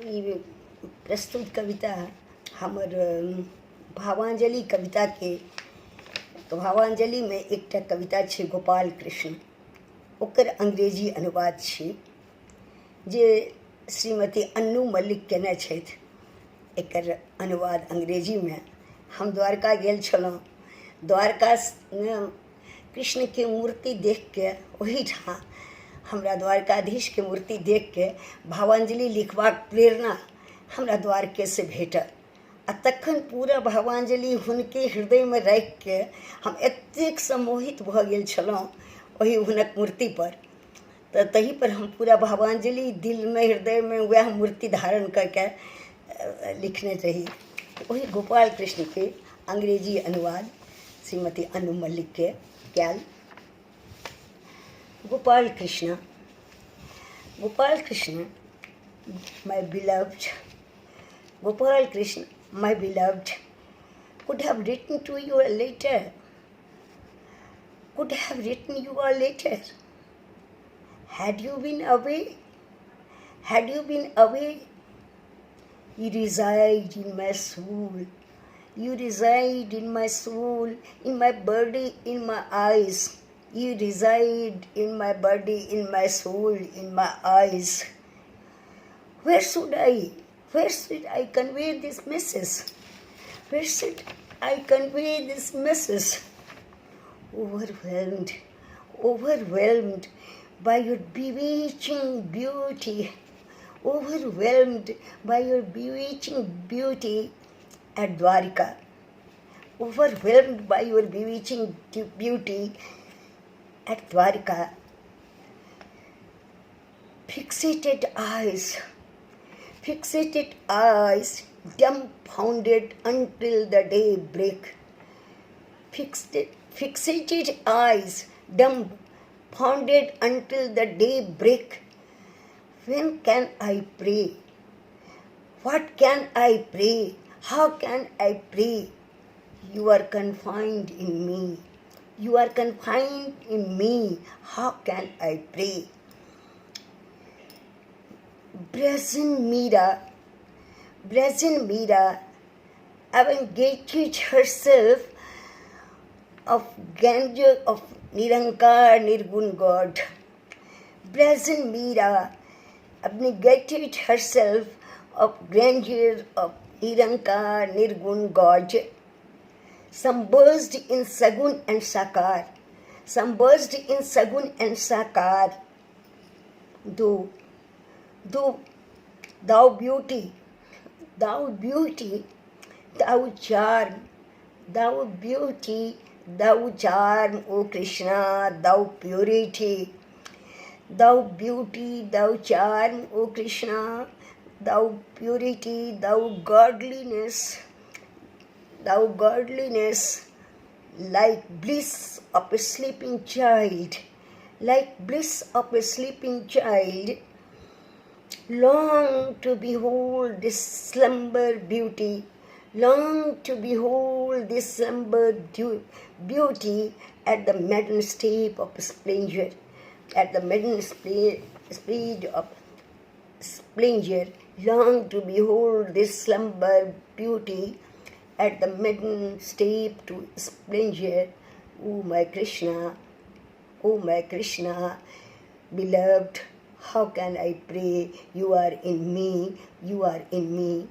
ई प्रस्तुत कविता हमर भावांजलि कविता के भावांजलि में एकटा कविता छै गोपाल कृष्ण, ओकर अंग्रेजी अनुवाद छै जे श्रीमती अन्नू मल्लिक केने छथि। एकर अनुवाद अंग्रेजी में हम द्वारका गेल छलहुँ। द्वारका कृष्ण के मूर्ति देख के वही ठाम हमरा द्वारकाधीश के मूर्ति देख के भावांजलि लिखबाक प्रेरणा हमरा द्वारके से भेटल। आ तखन पूरा भावांजलि हुनके हृदय में राखि के हम एतेक सम्मोहित भऽ गेल छलहुँ वही हुनक मूर्ति पर। तो तही पर हम पूरा भावांजलि दिल में हृदय में वह मूर्ति धारण करके लिखने रही। वही गोपाल कृष्ण के अंग्रेजी अनुवाद श्रीमती अन्नू मल्लिक के कैल। Gopal Krishna, my beloved, Gopal Krishna, my beloved, could have written to you a letter, Had you been away, you reside in my soul, in my body, in my eyes. You reside in my body, in my soul, in my eyes. Where should I convey this message? Overwhelmed by your bewitching beauty, at Dwarka. Overwhelmed by your bewitching beauty at Dwarka. Fixated eyes, dumbfounded until the day break. Fixated eyes, dumbfounded until the day break. When can I pray? What can I pray? How can I pray? You are confined in me. How can I pray? Brazen Meera, avungated herself of grandeur of Nirankar Nirgun God. Brazen Meera abnegated herself of grandeur of Nirankar Nirgun God. Submerged in Sagun and Sakar. Though thou beauty, thou charm, O Krishna, thou purity. Thou beauty, thou charm, O Krishna, thou purity, thou godliness, like bliss of a sleeping child, long to behold this slumber beauty, at the maiden step of splendor, long to behold this slumber beauty at the maiden step to splendor. O my Krishna, beloved, how can I pray? You are in me, and you are in me.